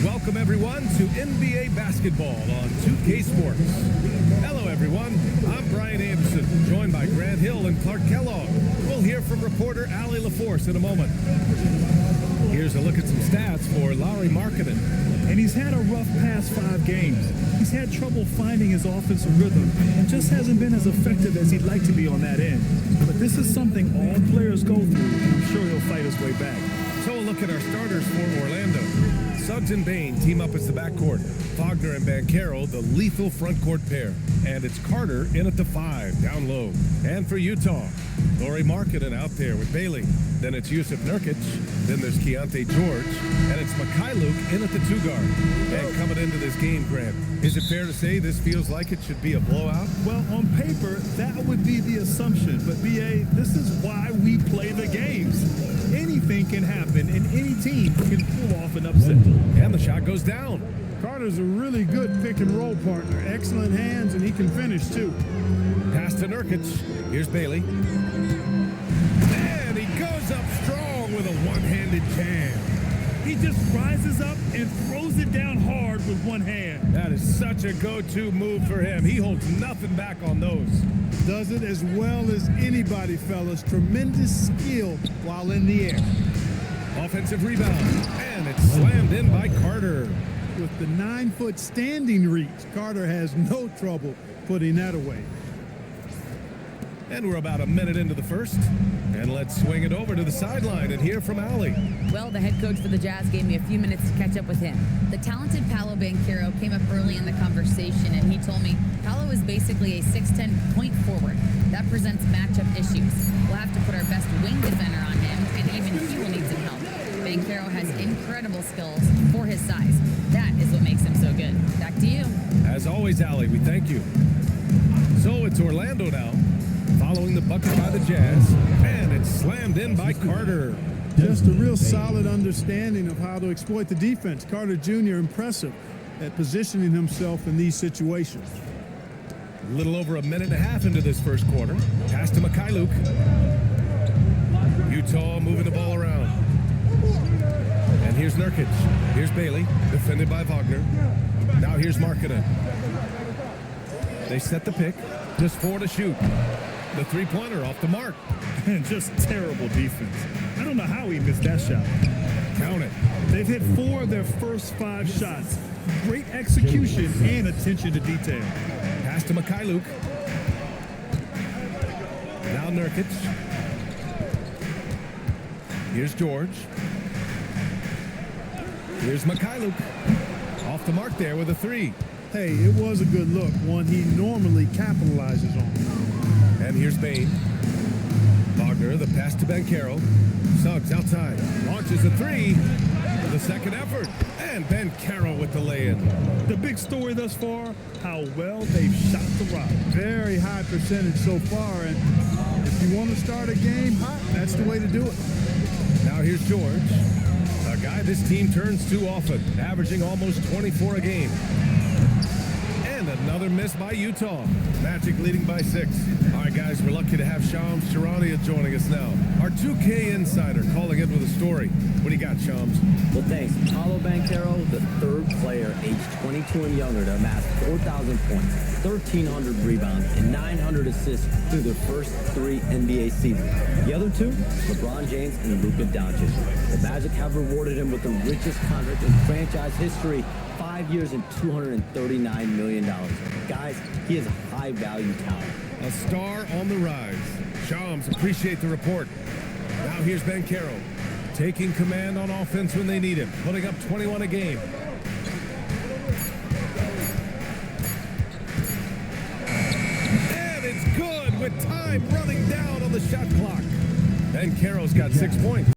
Welcome, everyone, to NBA basketball on 2K Sports. Hello, everyone. I'm Brian Anderson, joined by Grant Hill and Clark Kellogg. We'll hear from reporter Allie LaForce in a moment. Here's a look at some stats for Lauri Markkanen. And he's had a rough past 5 games. He's had trouble finding his offensive rhythm and just hasn't been as effective as he'd like to be on that end. But this is something all players go through, and I'm sure he'll fight his way back. So a look at our starters for Orlando. Suggs and Bain team up as the backcourt. Wagner and Banchero, the lethal frontcourt pair. And it's Carter in at the 5, down low. And for Utah, Lauri Markkanen out there with Bailey. Then it's Yusuf Nurkic. Then there's Keontae George. And it's Mikhailuk in at the 2 guard. And coming into this game, Grant, is it fair to say this feels like it should be a blowout? Well, on paper, that would be the assumption. But, B.A., this is why we play the games. Anything can happen, and any team can pull off an upset. And the shot goes down. Carter's a really good pick-and-roll partner. Excellent hands, and he can finish, too. Pass to Nurkic. Here's Bailey. And he goes up strong with a one-handed jam. He just rises up and throws it down hard with one hand. That is such a go-to move for him. He holds nothing back on those. Does it as well as anybody, fellas. Tremendous skill while in the air. Offensive rebound. And it's slammed in by Carter. With the 9-foot standing reach, Carter has no trouble putting that away. And we're about a minute into the first. And let's swing it over to the sideline and hear from Allie. Well, the head coach for the Jazz gave me a few minutes to catch up with him. The talented Paolo Banchero came up early in the conversation, and he told me Paolo is basically a 6'10" point forward. That presents matchup issues. We'll have to put our best wing defender on him, and even he will need some help. Banchero has incredible skills for his size. That is what makes him so good. Back to you. As always, Allie, we thank you. So it's Orlando now, following the bucket by the Jazz, and it's slammed in by Carter. Just a real solid understanding of how to exploit the defense. Carter Jr. impressive at positioning himself in these situations. A little over a minute and a half into this first quarter. Pass to Mikhailuk. Utah moving the ball around. And here's Nurkic. Here's Bailey, defended by Wagner. Now here's Markkanen. They set the pick. Just 4 to shoot. The three-pointer off the mark. And just terrible defense. I don't know how he missed that shot. Count it. They've hit 4 of their first 5 shots. Great execution and attention to detail. Pass to Mikhailuk. Now Nurkic. Here's George. Here's Mikhailuk. Off the mark there with a 3. Hey, it was a good look, one he normally capitalizes on. And here's Bain. Wagner, the pass to Banchero. Suggs outside. Launches a 3. The second effort. And Banchero with the lay-in. The big story thus far, how well they've shot the rock. Very high percentage so far, and if you want to start a game hot, that's the way to do it. Now here's George. A guy this team turns to often, averaging almost 24 a game. And another miss by Utah. Magic leading by 6. All right, guys, we're lucky to have Shams Charania joining us now. Our 2K insider calling in with a story. What do you got, Shams? Well, thanks. Paolo Banchero, the 3rd player aged 22 and younger to amass 4,000 points, 1,300 rebounds, and 900 assists through their first 3 NBA seasons. The other 2, LeBron James and Luka Doncic. The Magic have rewarded him with the richest contract in franchise history, 5 years and $239 million. Guys, he is a high-value talent. A star on the rise. Shams, appreciate the report. Now here's Banchero, taking command on offense when they need him, putting up 21 a game. And it's good with time running down on the shot clock. Banchero's got 6 points.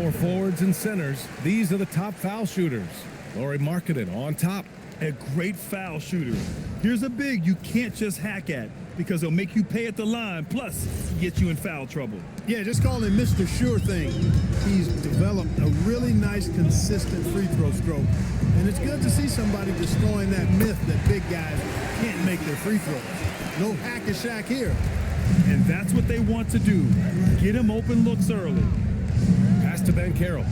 power forwards and centers, these are the top foul shooters. Lauri Markkanen on top. A great foul shooter. Here's a big you can't just hack at because he'll make you pay at the line, plus get you in foul trouble. Yeah, just call him Mr. Sure Thing. He's developed a really nice, consistent free throw stroke. And it's good to see somebody destroying that myth that big guys can't make their free throws. No hack a Shaq here. And that's what they want to do. Get him open looks early. Pass to Banchero.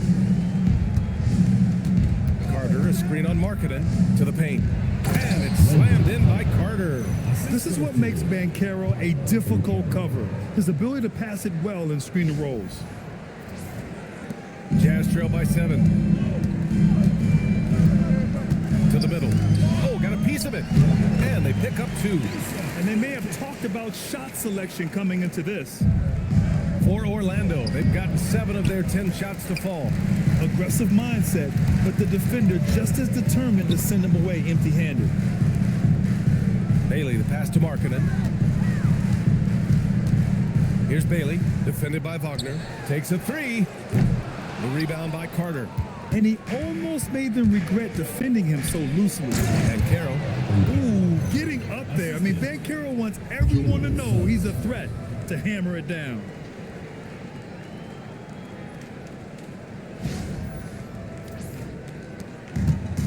Carter, a screen on Markkanen to the paint. And it's slammed in by Carter. This is what makes Banchero a difficult cover. His ability to pass it well and screen the rolls. Jazz trail by 7. To the middle. Oh, got a piece of it. And they pick up 2. And they may have talked about shot selection coming into this. For Orlando, they've gotten 7 of their 10 shots to fall. Aggressive mindset, but the defender just as determined to send him away empty-handed. Bailey, the pass to Markkanen. Here's Bailey, defended by Wagner. Takes a 3. The rebound by Carter. And he almost made them regret defending him so loosely. And Carroll. Ooh, getting up there. I mean, Banchero wants everyone to know he's a threat to hammer it down.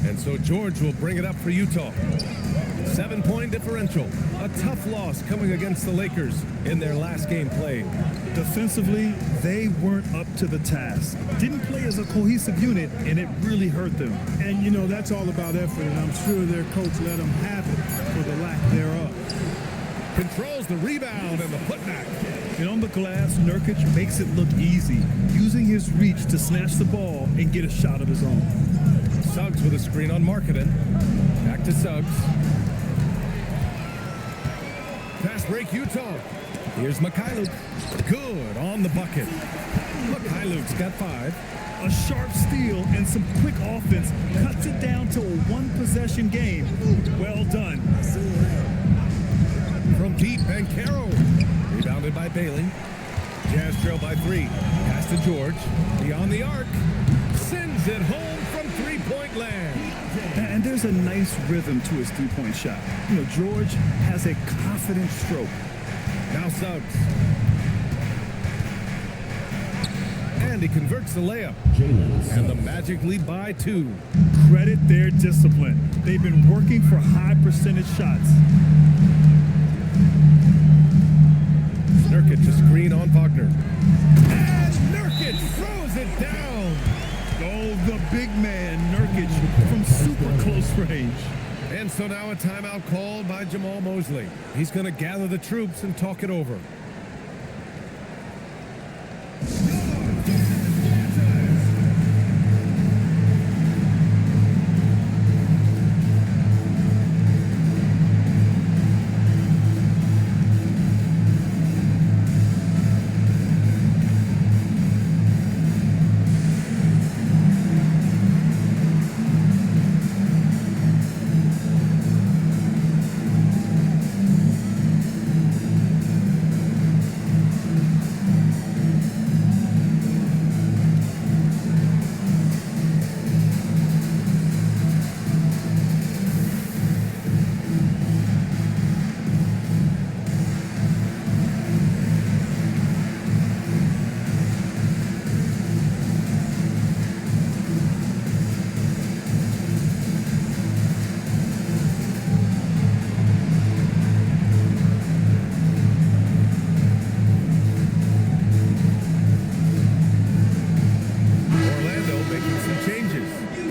And so George will bring it up for Utah. 7-point differential. A tough loss coming against the Lakers in their last game played. Defensively, they weren't up to the task. Didn't play as a cohesive unit, and it really hurt them. And, you know, that's all about effort, and I'm sure their coach let them have it for the lack thereof. Controls the rebound and the putback. And on the glass, Nurkic makes it look easy, using his reach to snatch the ball and get a shot of his own. Suggs with a screen on Markkanen. Back to Suggs. Pass break Utah. Here's Mikhailuk. Good on the bucket. Mikhailuk's got 5. A sharp steal and some quick offense cuts it down to a one-possession game. Well done. From deep, Banchero. Rebounded by Bailey. Jazz trail by 3. Pass to George. Beyond the arc. Sends it home from three-point land. And there's a nice rhythm to his three-point shot. You know, George has a confident stroke. Now Suggs. And he converts the layup. And the Magic lead by 2. Credit their discipline. They've been working for high percentage shots. Nurkic, a screen on Wagner. And Nurkic throws it down. Oh, the big man, Nurkic, from super close range. And so now a timeout called by Jamal Mosley. He's going to gather the troops and talk it over.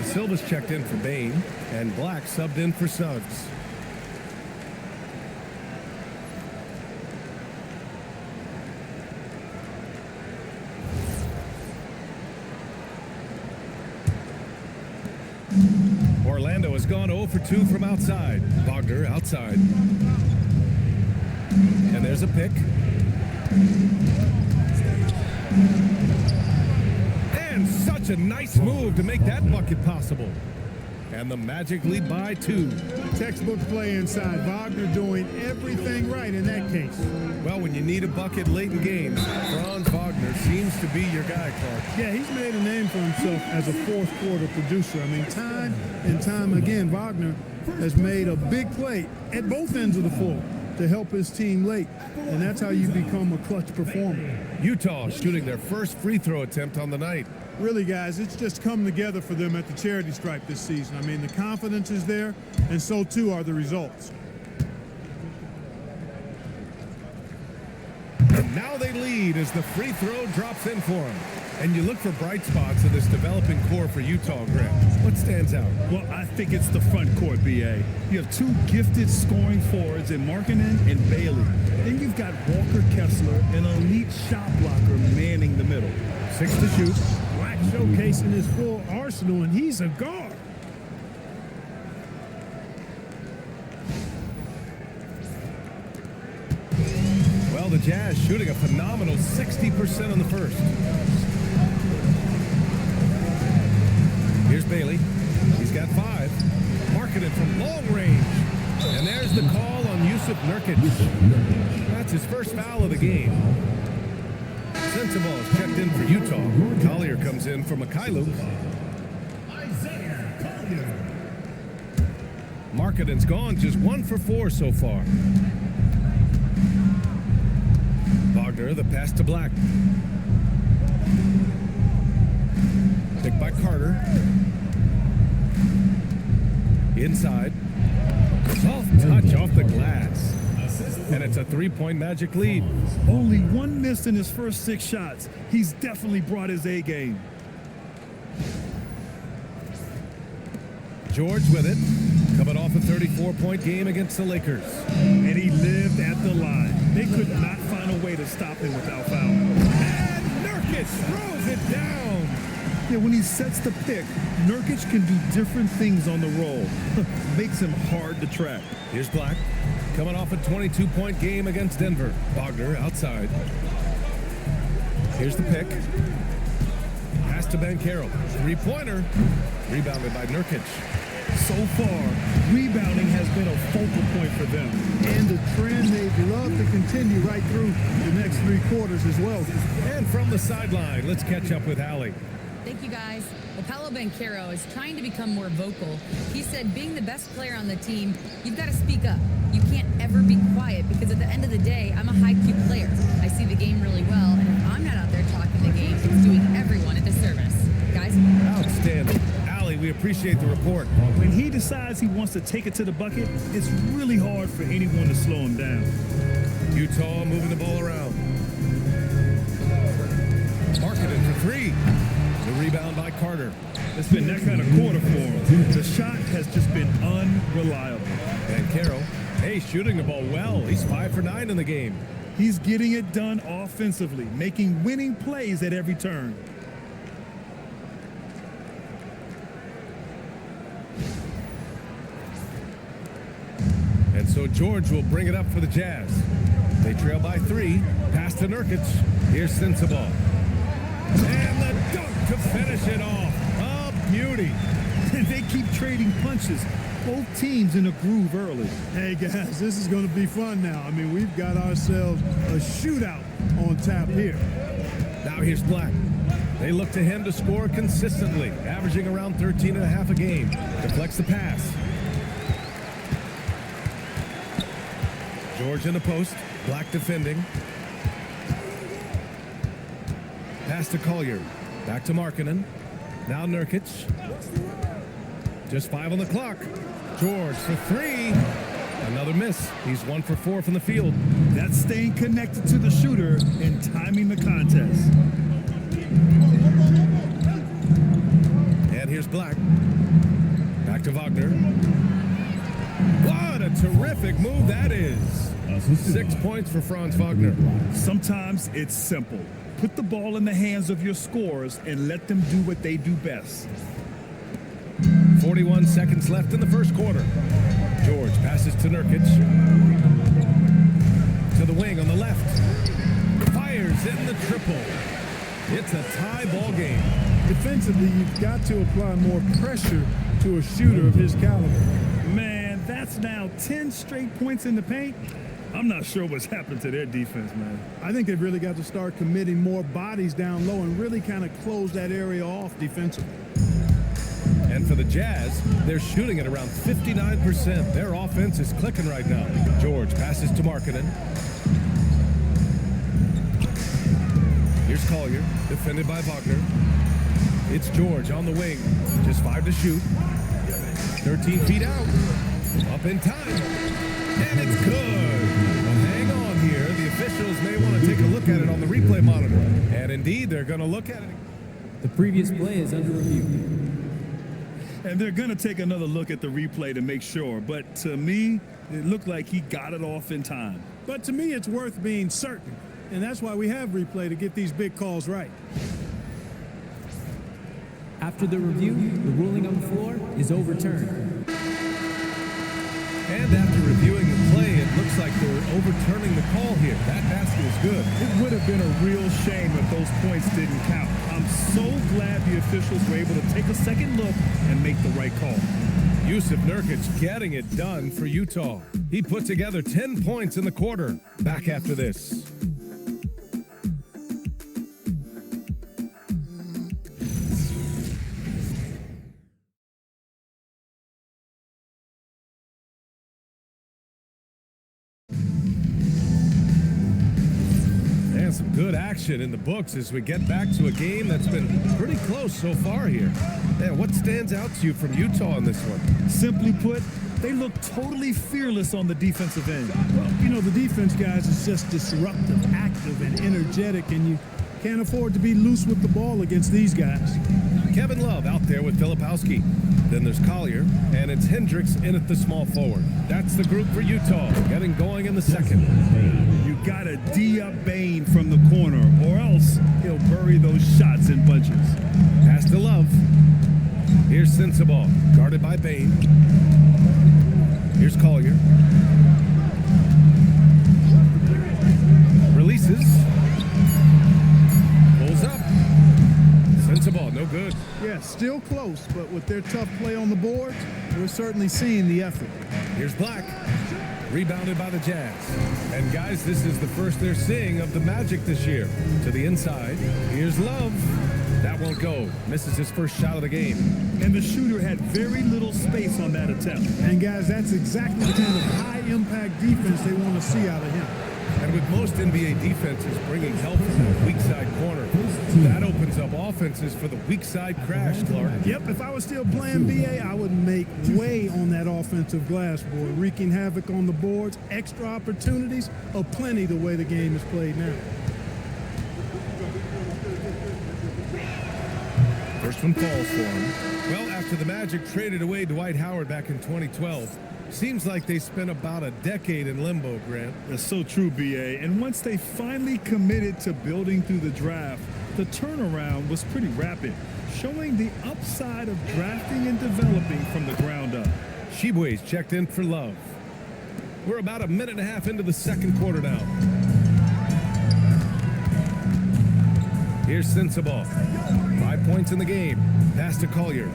Silva's checked in for Bain, and Black subbed in for Suggs. Orlando has gone 0 for 2 from outside. Wagner outside. And there's a pick. And such a nice move to make that bucket possible. and the Magic lead by 2. Textbook play inside. Wagner doing everything right in that case. Well, when you need a bucket late in games, Franz Wagner seems to be your guy, Clark. Yeah, he's made a name for himself as a fourth quarter producer. I mean, time and time again, Wagner has made a big play at both ends of the floor to help his team late, and that's how you become a clutch performer. Utah shooting their first free throw attempt on the night. Really, guys, it's just come together for them at the charity stripe this season. I mean, the confidence is there, and so too are the results. And now they lead as the free throw drops in for them. And you look for bright spots in this developing core for Utah, Grant. What stands out? Well, I think it's the front court, B.A. You have 2 gifted scoring forwards in Markkanen and Bailey. Then you've got Walker Kessler, an elite shot blocker, manning the middle. 6 to shoot. Black showcasing his full arsenal, and he's a guard. Well, the Jazz shooting a phenomenal 60% in the first. Here's Bailey. He's got 5. Markkanen from long range. And there's the call on Yusuf Nurkic. That's his first foul of the game. Sensabaugh is checked in for Utah. Collier comes in for Mikhailuk. Markkanen's gone just 1 for 4 so far. Wagner, the pass to Black. Picked by Carter. Inside. Soft touch off the glass. And it's a 3-point Magic lead. Only 1 miss in his first 6 shots. He's definitely brought his A game. George with it. Coming off a 34-point game against the Lakers. And he lived at the line. They could not find a way to stop him without fouling. And Nurkic throws it down. Yeah, when he sets the pick, Nurkic can do different things on the roll. Makes him hard to track. Here's Black. Coming off a 22-point game against Denver. Wagner outside. Here's the pick. Pass to Banchero. 3-pointer. Rebounded by Nurkic. So far, rebounding has been a focal point for them. And the trend they'd love to continue right through the next 3 quarters as well. And from the sideline, let's catch up with Allie. Thank you, guys. Well, Paolo Banchero is trying to become more vocal. He said being the best player on the team, you've got to speak up. You can't ever be quiet because at the end of the day, I'm a high-Q player. I see the game really well, and if I'm not out there talking the game, it's doing everyone a disservice. Guys? Outstanding. Allie, we appreciate the report. When he decides he wants to take it to the bucket, it's really hard for anyone to slow him down. Utah moving the ball around. Markkanen for 3. The rebound by Carter. It's been that kind of quarter for him. The shot has just been unreliable. Banchero, hey, shooting the ball well. He's 5 for 9 in the game. He's getting it done offensively, making winning plays at every turn. And so George will bring it up for the Jazz. They trail by 3. Pass to Nurkic. Here's Sensabaugh. And the dunk to finish it off. A beauty. They keep trading punches. Both teams in a groove early. Hey, guys, this is going to be fun now. I mean, we've got ourselves a shootout on tap here. Now here's Black. They look to him to score consistently, averaging around 13.5 a game. Deflects the pass. George in the post. Black defending. Pass to Collier. Back to Markkanen. Now Nurkic. Just 5 on the clock. George for 3. Another miss. He's 1 for 4 from the field. That's staying connected to the shooter and timing the contest. And here's Black. Back to Wagner. What a terrific move that is. 6 points for Franz Wagner. Sometimes it's simple. Put the ball in the hands of your scorers and let them do what they do best. 41 seconds left in the first quarter. George passes to Nurkic. To the wing on the left. Fires in the triple. It's a tie ball game. Defensively, you've got to apply more pressure to a shooter of his caliber. Man, that's now 10 straight points in the paint. I'm not sure what's happened to their defense, man. I think they've really got to start committing more bodies down low and really kind of close that area off defensively. And for the Jazz, they're shooting at around 59%. Their offense is clicking right now. George passes to Markkanen. Here's Collier, defended by Wagner. It's George on the wing. Just 5 to shoot. 13 feet out. Up in time. And it's good. Well, hang on here. The officials may want to take a look at it on the replay monitor. And indeed, they're going to look at it. The previous play is under review. And they're going to take another look at the replay to make sure. But to me, it looked like he got it off in time. But to me, it's worth being certain. And that's why we have replay to get these big calls right. After the review, the ruling on the floor is overturned. And after reviewing the play, it looks like they're overturning the call here. That basket is good. It would have been a real shame if those points didn't count. I'm so glad the officials were able to take a second look and make the right call. Yusuf Nurkic getting it done for Utah. He put together 10 points in the quarter. Back after this. Some good action in the books as we get back to a game that's been pretty close so far here. Man, what stands out to you from Utah in this one? Simply put, they look totally fearless on the defensive end. Well, you know, the defense, guys, is just disruptive, active, and energetic, and you can't afford to be loose with the ball against these guys. Kevin Love out there with Filipowski. Then there's Collier, and it's Hendricks in at the small forward. That's the group for Utah, getting going in the second. You gotta D up Bane from the corner, or else he'll bury those shots in bunches. Pass to Love. Here's Sensabaugh, guarded by Bane. Here's Collier. Releases. Pulls up. Sensabaugh, no good. Yeah, still close, but with their tough play on the boards, we're certainly seeing the effort. Here's Black. Rebounded by the Jazz. And guys, this is the first they're seeing of the Magic this year. To the inside. Here's Love. That won't go. Misses his first shot of the game. And the shooter had very little space on that attempt. And guys, that's exactly the kind of high-impact defense they want to see out of him. And with most NBA defenses bringing help from the weak side corner, that opens up offenses for the weak side crash, Clark. Yep, if I was still playing BA, I would make way on that offensive glass, boy. Wreaking havoc on the boards, extra opportunities, aplenty the way the game is played now. First one falls for him. Well, after the Magic traded away Dwight Howard back in 2012, seems like they spent about a decade in limbo, Grant. That's so true, BA. And once they finally committed to building through the draft, the turnaround was pretty rapid, showing the upside of drafting and developing from the ground up. Sheboy's checked in for Love. We're about a minute and a half into the second quarter now. Here's Sensabaugh. 5 points in the game. Pass to Collier.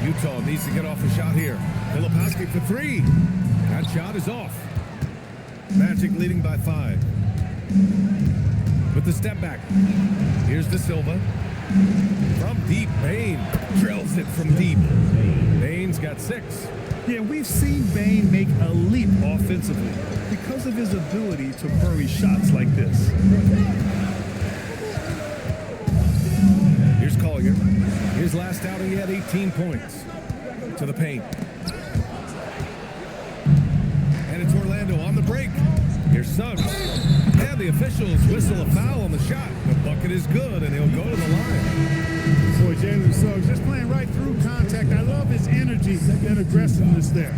Utah needs to get off a shot here. Filipowski for 3. That shot is off. Magic leading by 5. With the step back. Here's De Silva. From deep, Bane drills it from deep. Bane's got 6. Yeah, we've seen Bane make a leap offensively because of his ability to bury shots like this. Here's Collier. His last outing, he had 18 points. To the paint. And it's Orlando on the break. Here's Suggs. And the officials whistle a foul on the shot. The bucket is good, and he'll go to the line. Boy, Jalen Suggs just playing right through contact. I love his energy and aggressiveness there.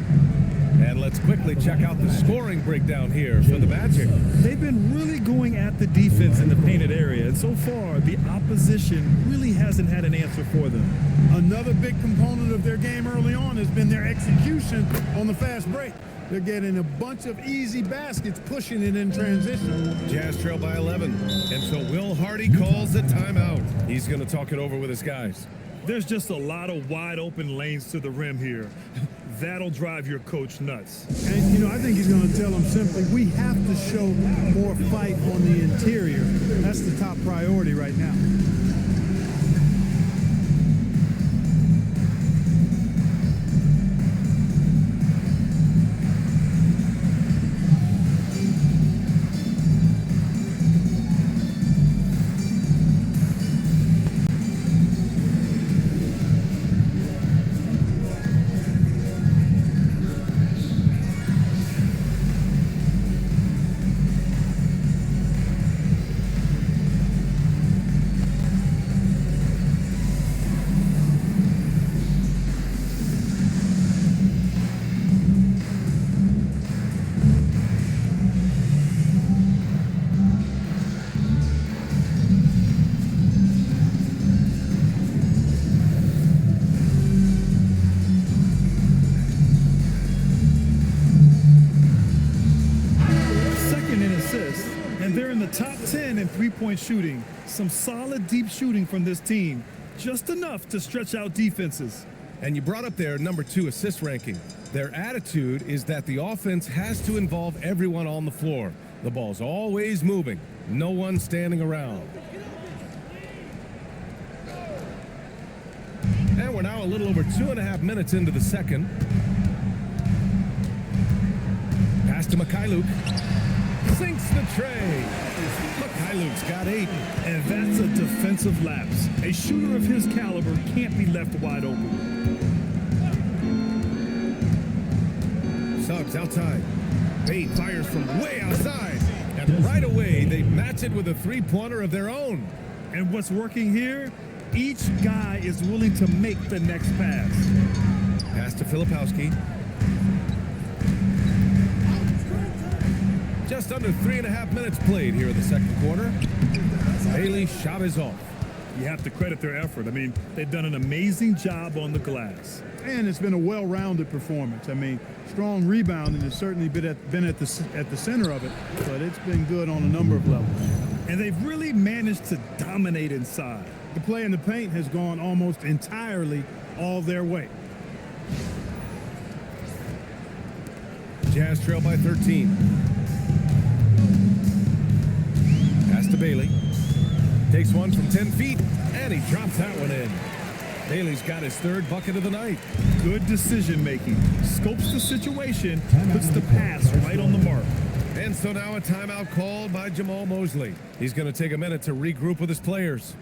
And let's quickly check out the scoring breakdown here for the Magic. They've been really going at the defense in the painted area, and so far, the opposition really hasn't had an answer for them. Another big component of their game early on has been their execution on the fast break. They're getting a bunch of easy baskets, pushing it in transition. Jazz trail by 11, and so Will Hardy calls the timeout. He's going to talk it over with his guys. There's just a lot of wide open lanes to the rim here. That'll drive your coach nuts. And, you know, I think he's going to tell them simply, we have to show more fight on the interior. That's the top priority right now. And they're in the top 10 in three-point shooting. Some solid deep shooting from this team. Just enough to stretch out defenses. And you brought up their number 2 assist ranking. Their attitude is that the offense has to involve everyone on the floor. The ball's always moving. No one standing around. And we're now a little over 2.5 minutes into the second. Pass to Mikhailuk. Sinks the tray. Mikhailuk's got 8. And that's a defensive lapse. A shooter of his caliber can't be left wide open. Suggs outside. Bate fires from way outside. And right away, they match it with a three-pointer of their own. And what's working here? Each guy is willing to make the next pass. Pass to Filipowski. Just under 3.5 minutes played here in the second quarter. Bailey's shot is off. You have to credit their effort. I mean, they've done an amazing job on the glass. And it's been a well-rounded performance. I mean, strong rebounding has certainly been at the center of it, but it's been good on a number of levels. And they've really managed to dominate inside. The play in the paint has gone almost entirely all their way. Jazz trail by 13. Pass to Bailey. Takes one from 10 feet, and he drops that one in. Bailey's got his third bucket of the night. Good decision making. Scopes the situation, puts the pass right on the mark. And so now a timeout called by Jamal Mosley. He's going to take a minute to regroup with his players.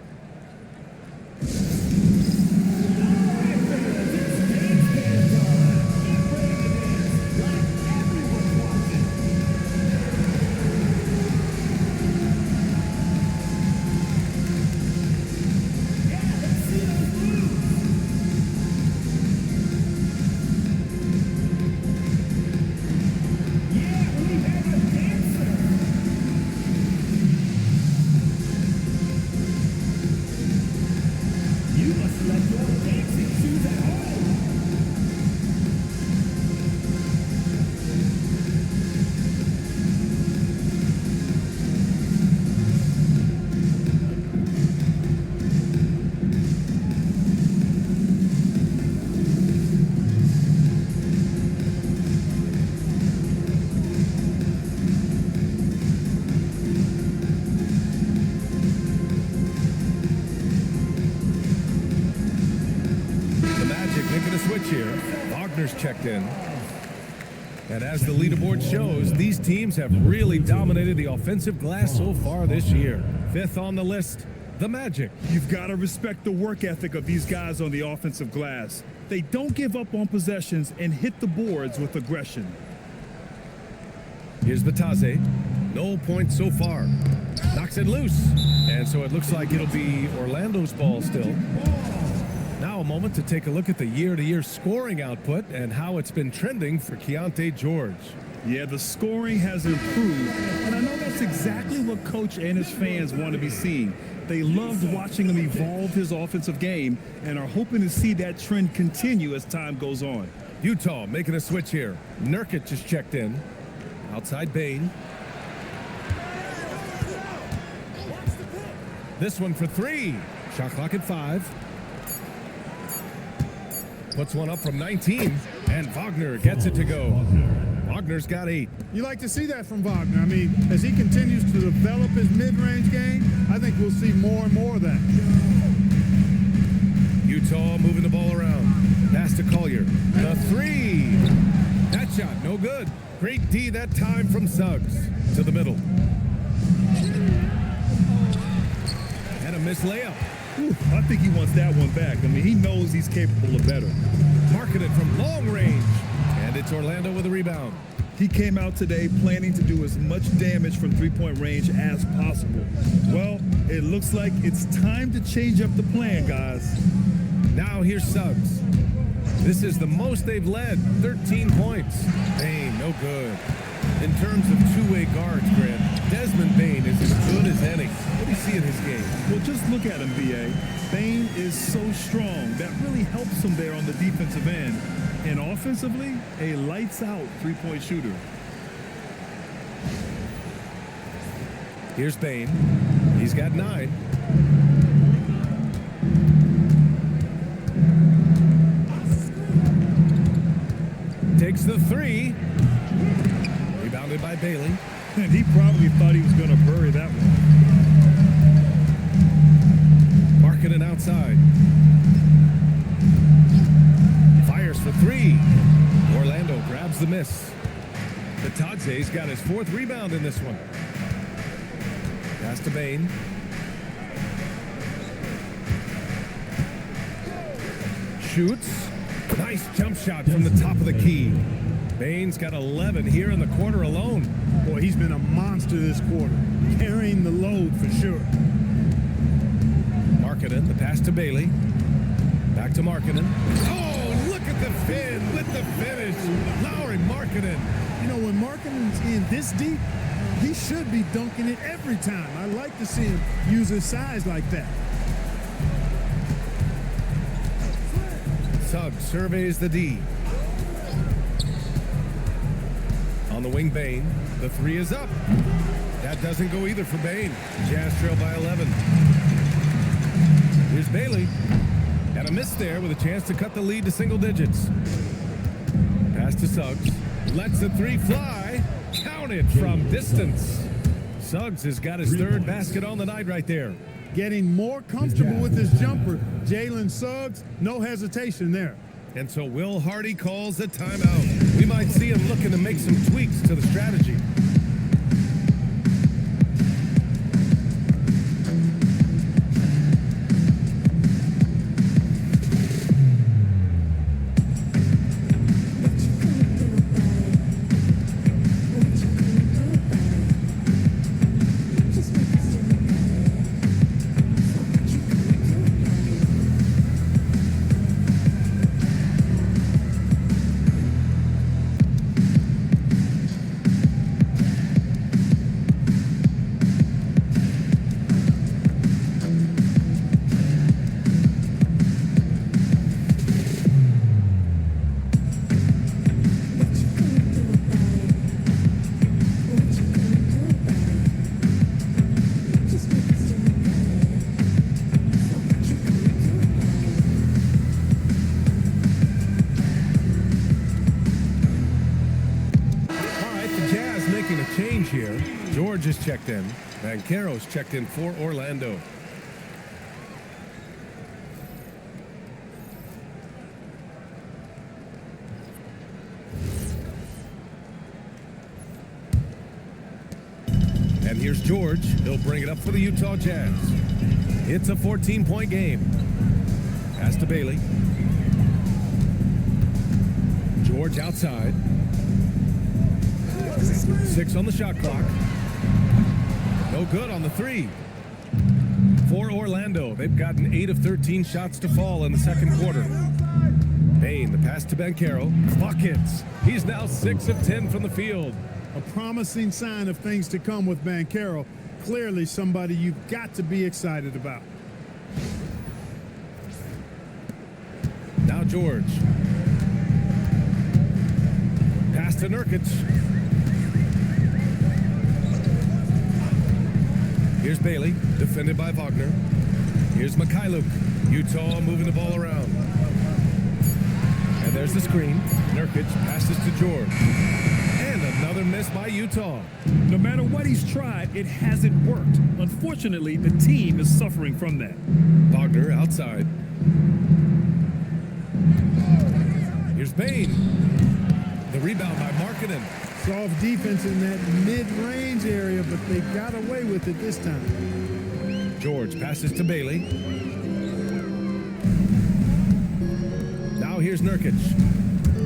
Checked in. And as the leaderboard shows, these teams have really dominated the offensive glass so far this year. 5th on the list, the Magic. You've got to respect the work ethic of these guys on the offensive glass. They don't give up on possessions and hit the boards with aggression. Here's Batase. No points so far. Knocks it loose. And so it looks like it'll be Orlando's ball still. Now a moment to take a look at the year-to-year scoring output and how it's been trending for Keontae George. Yeah, the scoring has improved, and I know that's exactly what Coach and his fans want to be seeing. They loved watching him evolve his offensive game and are hoping to see that trend continue as time goes on. Utah making a switch here. Nurkic just checked in. Outside Bain. This one for three. Shot clock at 5. Puts one up from 19, and Wagner gets it to go. Wagner's got 8. You like to see that from Wagner. I mean, as he continues to develop his mid-range game, I think we'll see more and more of that. Utah moving the ball around. Pass to Collier. The 3. That shot, no good. Great D that time from Suggs. To the middle. And a missed layup. Ooh, I think he wants that one back. I mean, he knows he's capable of better. Marketed from long range. And it's Orlando with a rebound. He came out today planning to do as much damage from three-point range as possible. Well, it looks like it's time to change up the plan, guys. Now here's Suggs. This is the most they've led, 13 points. Bain, no good. In terms of two-way guards, Grant, Desmond Bain is as good as any. What do you see in his game? Well, just look at him, B.A. Bain is so strong. That really helps him there on the defensive end. And offensively, a lights-out three-point shooter. Here's Bain. He's got 9. Takes the 3. Rebounded by Bailey. And he probably thought he was going to bury that one. Marketing outside. Fires for 3. Orlando grabs the miss. Batadze's got his 4th rebound in this one. Pass to Bain. Shoots. Nice jump shot from the top of the key. Bain's got 11 here in the quarter alone. Boy, he's been a monster this quarter, carrying the load for sure. Markkanen, the pass to Bailey. Back to Markkanen. Oh, look at the fin with the finish. Lauri Markkanen. You know, when Markkanen's in this deep, he should be dunking it every time. I like to see him use his size like that. Suggs surveys the D. On the wing, Bain. The 3 is up. That doesn't go either for Bain. Jazz trail by 11. Here's Bailey. And a miss there with a chance to cut the lead to single digits. Pass to Suggs. Lets the 3 fly. Count it from distance. Suggs has got his 3rd basket on the night right there. Getting more comfortable with his jumper. Jalen Suggs, no hesitation there. And so Will Hardy calls a timeout. We might see him looking to make some tweaks to the strategy. Here, George is checked in. Banchero's checked in for Orlando. And here's George. He'll bring it up for the Utah Jazz. It's a 14-point game. Pass to Bailey. George outside. 6 on the shot clock. No good on the 3. For Orlando, they've gotten 8 of 13 shots to fall in the second quarter. Bain, the pass to Banchero. Buckets. He's now 6 of 10 from the field. A promising sign of things to come with Banchero. Clearly somebody you've got to be excited about. Now George. Pass to Nurkic. Here's Bailey, defended by Wagner. Here's Mikhailuk. Utah moving the ball around. And there's the screen. Nurkic passes to George. And another miss by Utah. No matter what he's tried, it hasn't worked. Unfortunately, the team is suffering from that. Wagner outside. Here's Bain. The rebound by Markkanen. Soft defense in that mid-range area, but they got away with it this time. George passes to Bailey. Now here's Nurkic.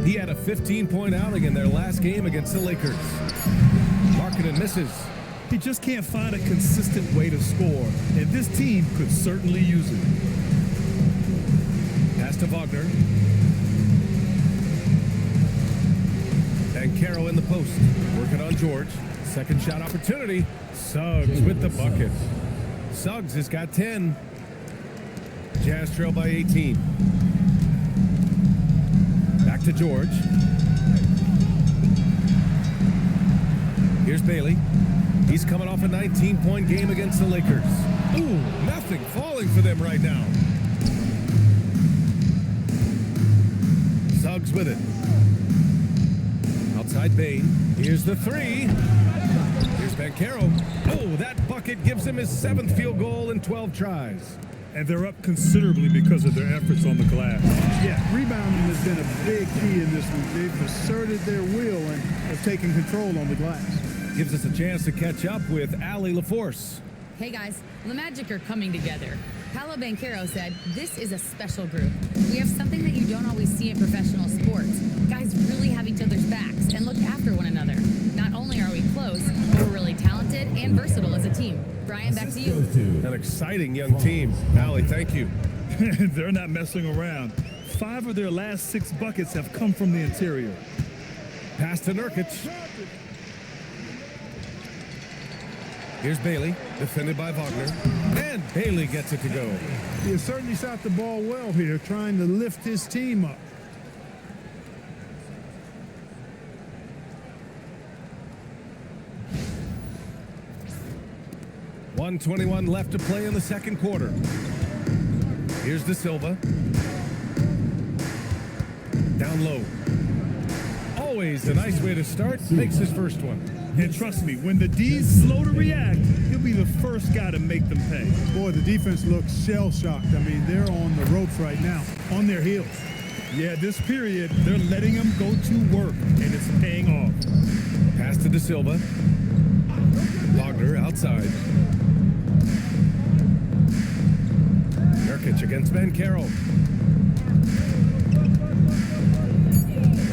He had a 15-point outing in their last game against the Lakers. Markkanen misses. He just can't find a consistent way to score, and this team could certainly use it. Pass to Wagner. Banchero in the post. Working on George. Second shot opportunity. Suggs with the bucket. Suggs has got 10. Jazz trail by 18. Back to George. Here's Bailey. He's coming off a 19-point game against the Lakers. Ooh, nothing falling for them right now. Suggs with it. Outside Bain. Here's the three. Here's Banchero. Oh, that bucket gives him his 7th field goal in 12 tries. And they're up considerably because of their efforts on the glass. Yeah, rebounding has been a big key in this one. They've asserted their will and have taken control on the glass. Gives us a chance to catch up with Allie LaForce. Hey guys, the Magic are coming together. Paolo Banchero said, "This is a special group. We have something that you don't always see in professional sports. Guys really have each other's backs and look after one another. Not only are we close, but we're really talented and versatile as a team." Brian, back to you. An exciting young team. Allie, thank you. They're not messing around. 5 of their last 6 buckets have come from the interior. Pass to Nurkic. Here's Bailey, defended by Wagner. And Bailey gets it to go. He has certainly shot the ball well here, trying to lift his team up. .121 left to play in the second quarter. Here's De Silva. Down low. Always a nice way to start. Makes his first one. And trust me, when the D's slow to react, he'll be the first guy to make them pay. Boy, the defense looks shell-shocked. I mean, they're on the ropes right now, on their heels. Yeah, this period, they're letting him go to work, and it's paying off. Pass to De Silva. Wagner outside. Nurkic against Banchero.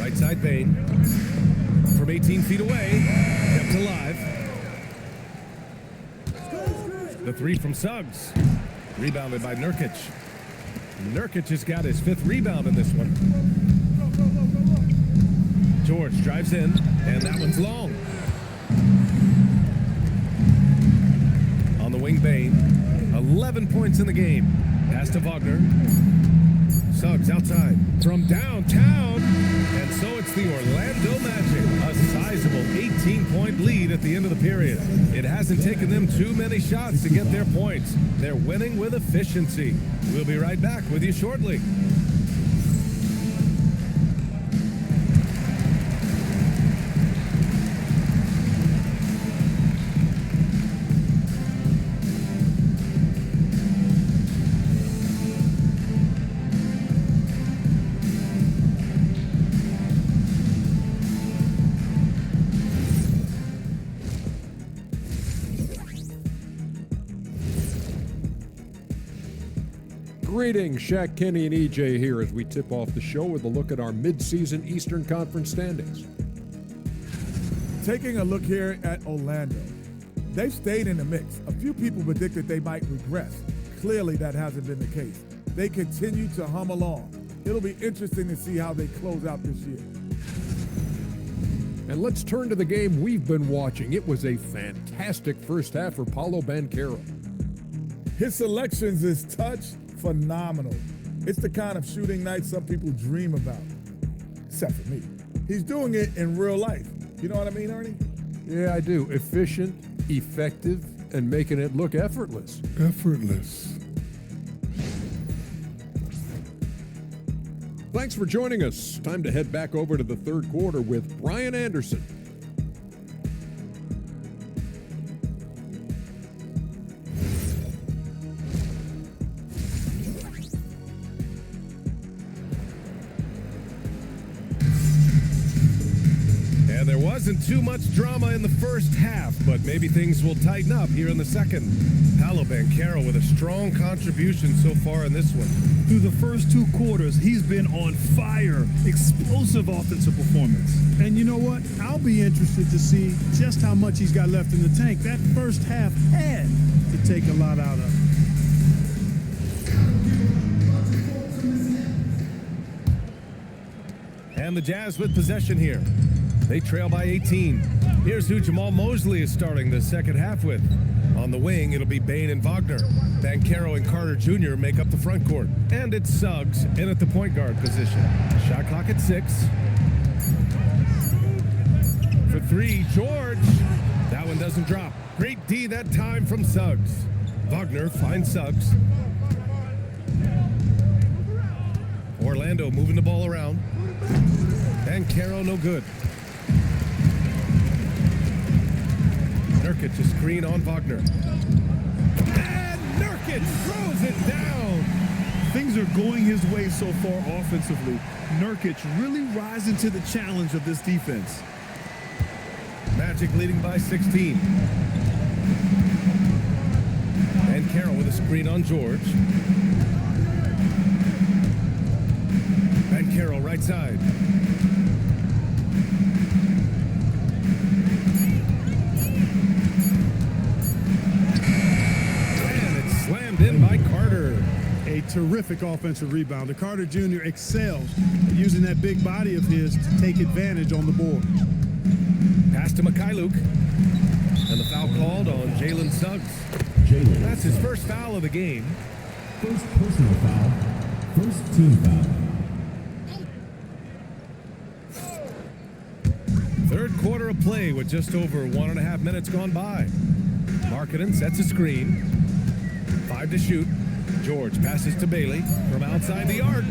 Right side Bain. From 18 feet away. Kept alive. The three from Suggs. Rebounded by Nurkic. Nurkic has got his 5th rebound in this one. George drives in, and that one's long. On the wing, Bain. 11 points in the game. Pass to Wagner. Suggs outside from downtown. And so it's the Orlando Magic. A sizable 18-point lead at the end of the period. It hasn't taken them too many shots to get their points. They're winning with efficiency. We'll be right back with you shortly. Greetings, Shaq, Kenny, and EJ here as we tip off the show with a look at our midseason Eastern Conference standings. Taking a look here at Orlando. They've stayed in the mix. A few people predicted they might regress. clearly that hasn't been the case. They continue to hum along. It'll be interesting to see how they close out this year. And let's turn to the game we've been watching. It was a fantastic first half for Paolo Banchero. His selections is touch phenomenal. It's the kind of shooting night some people dream about, except for me. He's doing it in real life. You know what I mean, Ernie? Yeah, I do. Efficient, effective, and making it look effortless. Effortless. Thanks for joining us. Time to head back over to the third quarter with Brian Anderson. And there wasn't too much drama in the first half, but maybe things will tighten up here in the second. Paolo Banchero with a strong contribution so far in this one. Through the first 2 quarters, he's been on fire. Explosive offensive performance. And you know what? I'll be interested to see just how much he's got left in the tank. That first half had to take a lot out of him. And the Jazz with possession here. They trail by 18. Here's who Jamal Mosley is starting the second half with. On the wing, it'll be Bane and Wagner. Banchero and Carter Jr. make up the front court. And it's Suggs in at the point guard position. Shot clock at 6. For 3, George. That one doesn't drop. Great D that time from Suggs. Wagner finds Suggs. Orlando moving the ball around. Banchero no good. Nurkic a screen on Wagner. And Nurkic throws it down. Things are going his way so far offensively. Nurkic really rising to the challenge of this defense. Magic leading by 16. Banchero with a screen on George. Banchero right side. In by Carter. A terrific offensive rebounder. Carter Jr. excels at using that big body of his to take advantage on the board. Pass to Mikhailuk. And the foul called on Jalen Suggs. That's his first foul of the game. First personal foul. First team foul. Third quarter of play with just over 1.5 minutes gone by. Markkanen sets a screen. 5 to shoot. George passes to Bailey from outside the arc.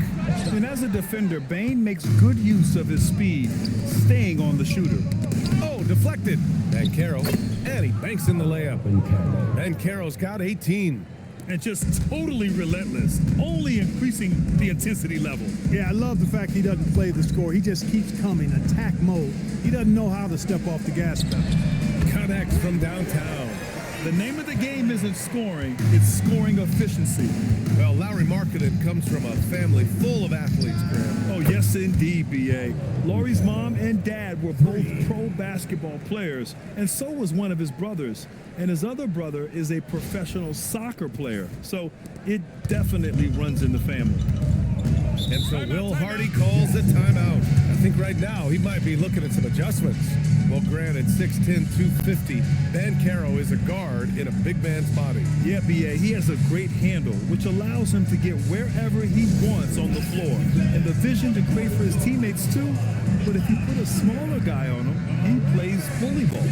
And as a defender, Bane makes good use of his speed, staying on the shooter. Oh, deflected. Banchero, and he banks in the layup. Banchero's got 18. And just totally relentless, only increasing the intensity level. Yeah, I love the fact he doesn't play the score. He just keeps coming, attack mode. He doesn't know how to step off the gas pedal. Connects from downtown. The name of the game isn't scoring, it's scoring efficiency. Well, Lauri Markkanen comes from a family full of athletes, Graham. Oh, yes, indeed, B.A. Lauri's mom and dad were both pro basketball players, and so was one of his brothers. And his other brother is a professional soccer player, so it definitely runs in the family. And so Will Hardy calls a timeout. I think right now he might be looking at some adjustments. Well, granted, 6'10", 250, Banchero is a guard in a big man's body. Yeah, B.A., he has a great handle, which allows him to get wherever he wants on the floor. And the vision to create for his teammates, too. But if you put a smaller guy on him, he plays bully ball.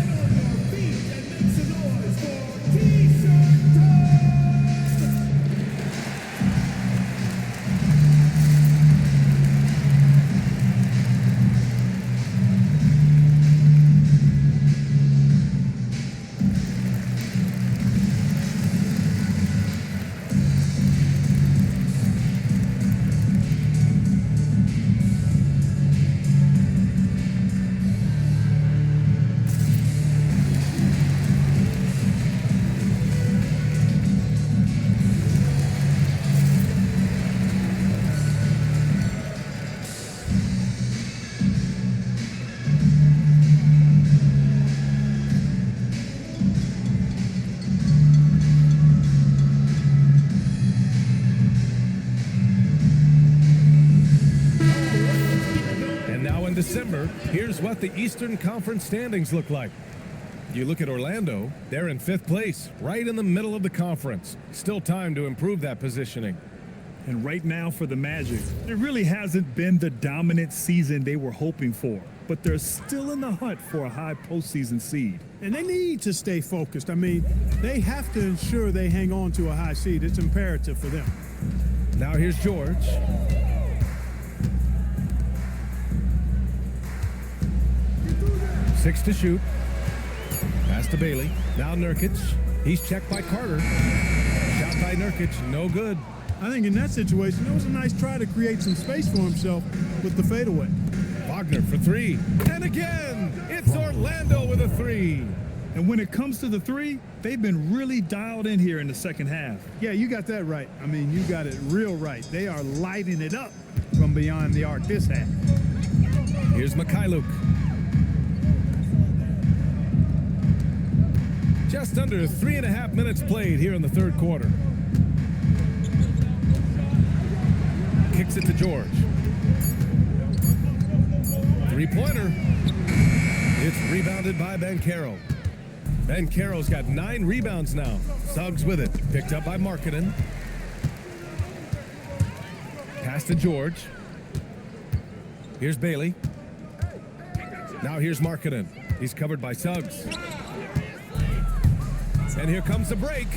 September, here's what the Eastern Conference standings look like. You look at Orlando, they're in 5th place, right in the middle of the conference. Still time to improve that positioning. And right now for the Magic, it really hasn't been the dominant season they were hoping for, but they're still in the hunt for a high postseason seed. And they need to stay focused. I mean, they have to ensure they hang on to a high seed. It's imperative for them. Now here's George. Six to shoot. Pass to Bailey. Now Nurkic. He's checked by Carter. Shot by Nurkic. No good. I think in that situation, it was a nice try to create some space for himself with the fadeaway. Wagner for three. And again, it's Orlando with a three. And when it comes to the three, they've been really dialed in here in the second half. Yeah, you got that right. I mean, you got it real right. They are lighting it up from beyond the arc this half. Here's Mikhailuk. Just under 3.5 minutes played here in the third quarter. Kicks it to George. Three-pointer. It's rebounded by Banchero. Banchero's got 9 rebounds now. Suggs with it. Picked up by Markkanen. Pass to George. Here's Bailey. Now here's Markkanen. He's covered by Suggs. And here comes the break.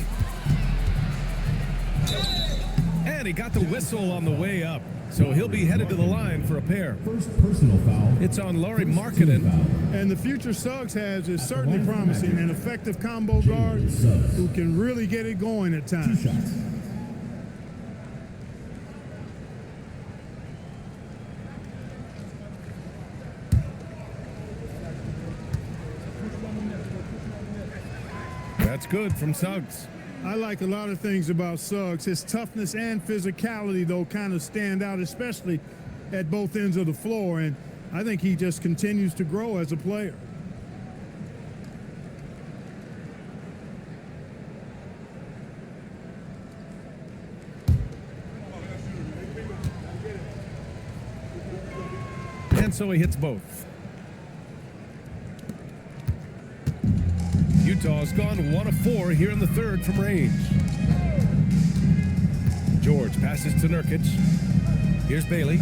And he got the whistle on the way up. So he'll be headed to the line for a pair. First personal foul. It's on Lauri Markkanen. And the future Suggs has is certainly promising, an effective combo guard who can really get it going at times. 2 shots. That's good from Suggs. I like a lot of things about Suggs. His toughness and physicality, though, kind of stand out, especially at both ends of the floor. And I think he just continues to grow as a player. And so he hits both. Utah's gone 1 of 4 here in the third from range. George passes to Nurkic. Here's Bailey.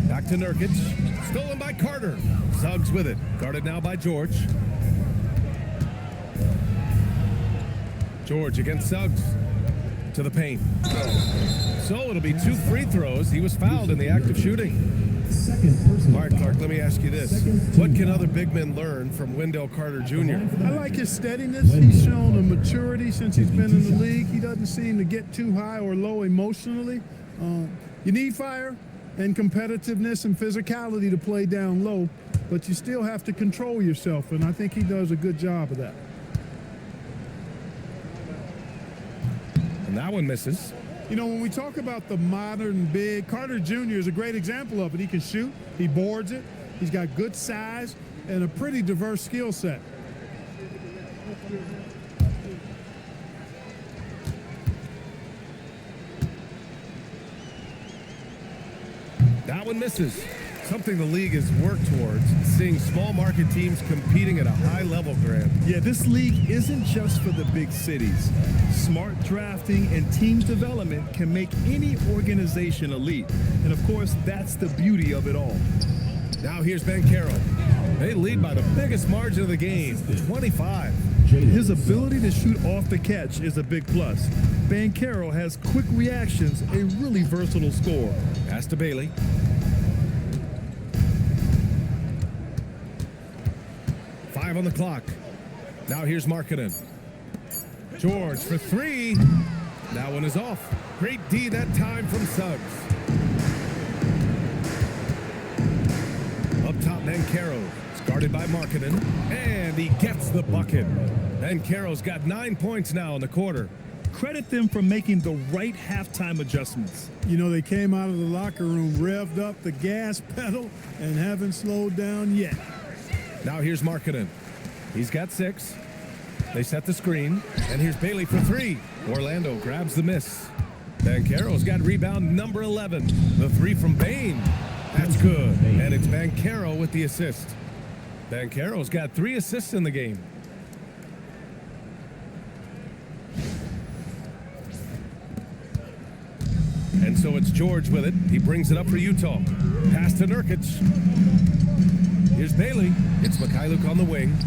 Back to Nurkic. Stolen by Carter. Suggs with it. Guarded now by George. George against Suggs. To the paint. So it'll be 2 free throws. He was fouled in the act of shooting. Second personal All right, Clark, let me ask you this. What can other big men learn from Wendell Carter Jr.? I like his steadiness. He's shown a maturity since he's been in the league. He doesn't seem to get too high or low emotionally. You need fire and competitiveness and physicality to play down low, but you still have to control yourself, and I think he does a good job of that. And that one misses. You know, when we talk about the modern big, Carter Jr. is a great example of it. He can shoot, he boards it, he's got good size and a pretty diverse skill set. That one misses. Something the league has worked towards, seeing small market teams competing at a high level, Grant. Yeah, this league isn't just for the big cities. Smart drafting and team development can make any organization elite. And of course, that's the beauty of it all. Now here's Banchero. They lead by the biggest margin of the game, 25. His ability to shoot off the catch is a big plus. Banchero has quick reactions, a really versatile scorer. Pass to Bailey. On the clock. Now here's Markkanen. George for 3. That one is off. Great D that time from Suggs. Up top, Banchero. It's guarded by Markkanen. And he gets the bucket. Banchero's got 9 points now in the quarter. Credit them for making the right halftime adjustments. You know, they came out of the locker room, revved up the gas pedal, and haven't slowed down yet. Now here's Markkanen. He's got 6. They set the screen. And here's Bailey for 3. Orlando grabs the miss. Banchero's got rebound number 11. The 3 from Bane. That's good. And it's Banchero with the assist. Banchero's got 3 assists in the game. And so it's George with it. He brings it up for Utah. Pass to Nurkic. Here's Bailey. It's Mikhailuk on the wing.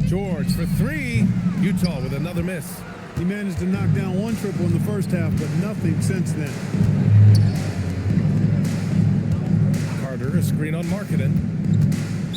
George for 3. Utah with another miss. He managed to knock down 1 triple in the first half, but nothing since then. Carter, a screen on Markkanen.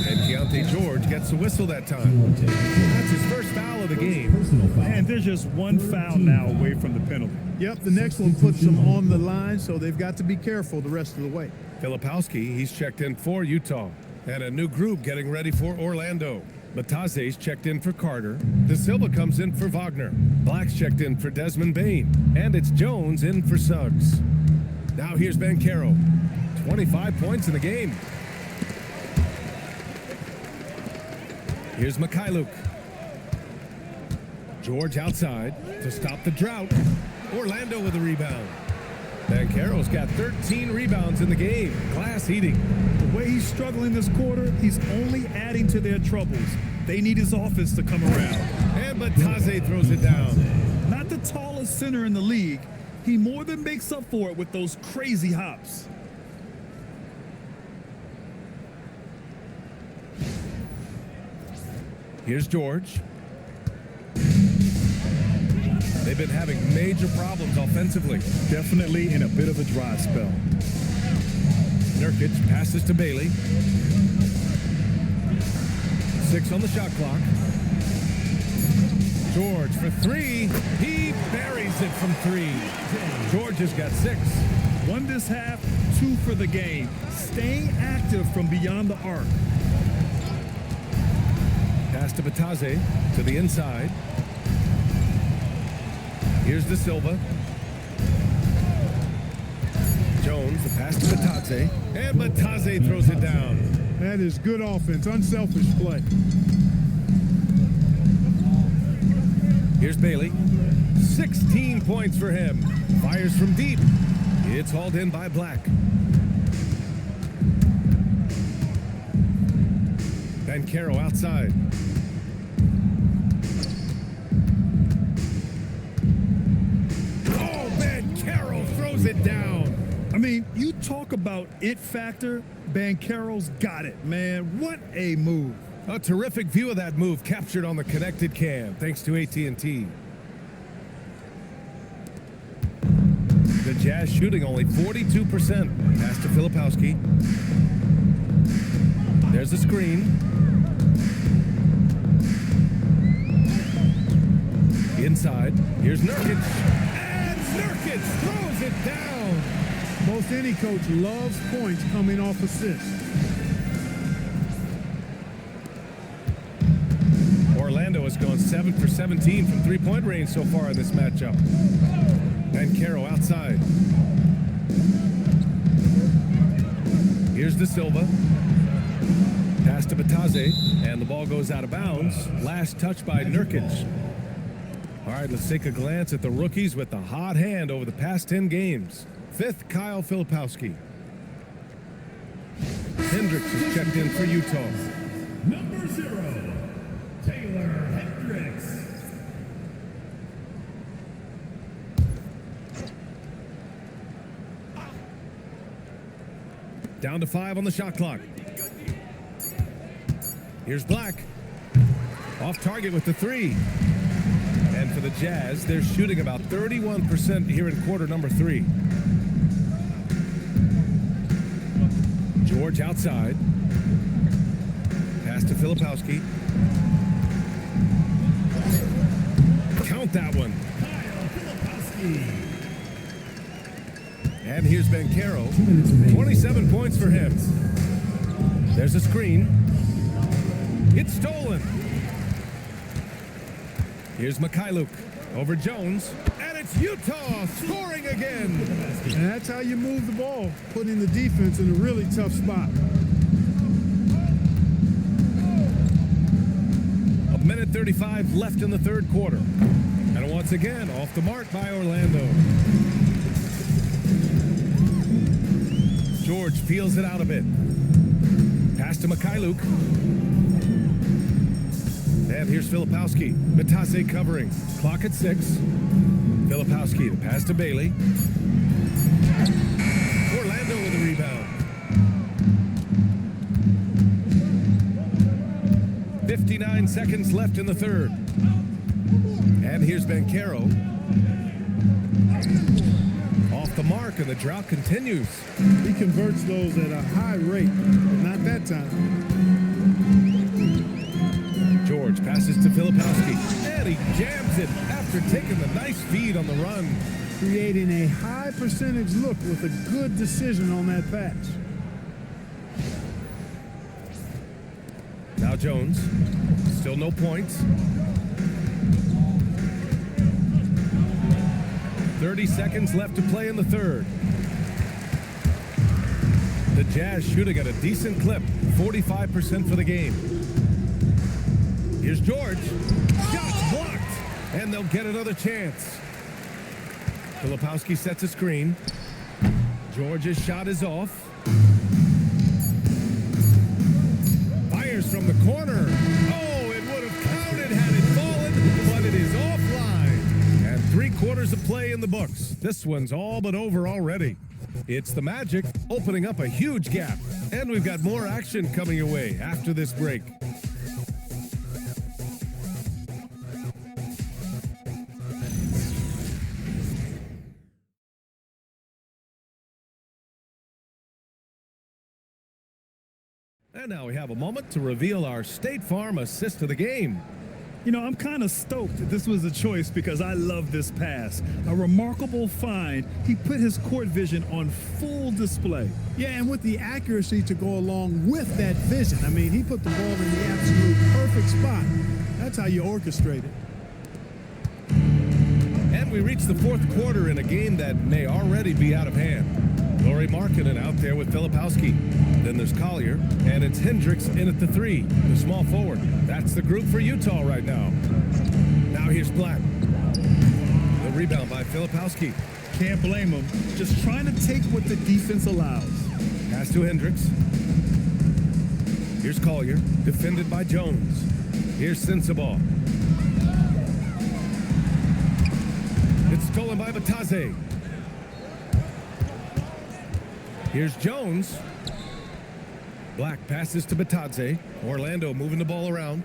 And Keontae George gets the whistle that time. That's his first foul of the game. And there's just 1 foul now away from the penalty. Yep, the next one puts them on the line, so they've got to be careful the rest of the way. Filipowski, he's checked in for Utah. And a new group getting ready for Orlando. Bataze's checked in for Carter. De Silva comes in for Wagner. Black's checked in for Desmond Bain. And it's Jones in for Suggs. Now here's Banchero. 25 points in the game. Here's Mikhailuk. George outside to stop the drought. Orlando with a rebound. Banchero's got 13 rebounds in the game. Glass eating. The way he's struggling this quarter, he's only adding to their troubles. They need his offense to come around. And Bataze throws it down. Not the tallest center in the league, he more than makes up for it with those crazy hops. Here's George. They've been having major problems offensively. Definitely in a bit of a dry spell. Nurkic passes to Bailey. 6 on the shot clock. George for 3. He buries it from 3. George has got 6. 1 this half, 2 for the game. Staying active from beyond the arc. Pass to Bataze to the inside. Here's De Silva. Jones, the pass to Bataze. And Bataze throws it down. That is good offense, unselfish play. Here's Bailey. 16 points for him. Fires from deep. It's hauled in by Black. Banchero outside. Oh, Banchero throws it down. I mean, you talk about it factor, Banchero's got it, man. What a move. A terrific view of that move captured on the connected cam, thanks to AT&T. The Jazz shooting only 42%. Pass to Filipowski. There's the screen. Inside. Here's Nurkic. And Nurkic throws it down. Most any coach loves points coming off assists. Orlando has gone 7 for 17 from three-point range so far in this matchup. Banchero outside. Here's De Silva. Pass to Bataze, and the ball goes out of bounds. Last touch by Nurkic. All right, let's take a glance at the rookies with the hot hand over the past 10 games. 5th, Kyle Filipowski. Hendricks is checked in for Utah. Number 0, Taylor Hendricks. Down to 5 on the shot clock. Here's Black. Off target with the 3. And for the Jazz, they're shooting about 31% here in quarter number 3. George outside. Pass to Filipowski. Count that one. And here's Banchero. 27 points for him. There's a screen. It's stolen. Here's Mikhailuk over Jones. And it's Utah scoring again. And that's how you move the ball, putting the defense in a really tough spot. A minute 35 left in the third quarter. And once again, off the mark by Orlando. George feels it out a bit. Pass to Mikhailuk. And here's Filipowski. Matase covering. Clock at 6. Filipowski, the pass to Bailey. Orlando with the rebound. 59 seconds left in the third. And here's Banchero. Off the mark, and the drought continues. He converts those at a high rate, but not that time. George passes to Filipowski, and he jams it after taking the nice feed on the run. Creating a high percentage look with a good decision on that pass. Now Jones, still no points. 30 seconds left to play in the third. The Jazz shooting at a decent clip, 45% for the game. Here's George. Shots blocked, and they'll get another chance. Filipowski sets a screen. George's shot is off. Fires from the corner. Oh, it would have counted had it fallen, but it is offline. And 3/4 of play in the books. This one's all but over already. It's the Magic opening up a huge gap. And we've got more action coming your way after this break. And now we have a moment to reveal our State Farm assist of the game. You know, I'm kind of stoked that this was a choice because I love this pass. A remarkable find. He put his court vision on full display. Yeah, and with the accuracy to go along with that vision. I mean, he put the ball in the absolute perfect spot. That's how you orchestrate it. And we reach the 4th quarter in a game that may already be out of hand. Laurie Markkinen out there with Filipowski. Then there's Collier, and it's Hendricks in at the 3, the small forward. That's the group for Utah right now. Now here's Black. The rebound by Filipowski. Can't blame him. Just trying to take what the defense allows. Pass to Hendricks. Here's Collier, defended by Jones. Here's Sensabaugh. It's stolen by Matase. Here's Jones. Black passes to Batadze. Orlando moving the ball around.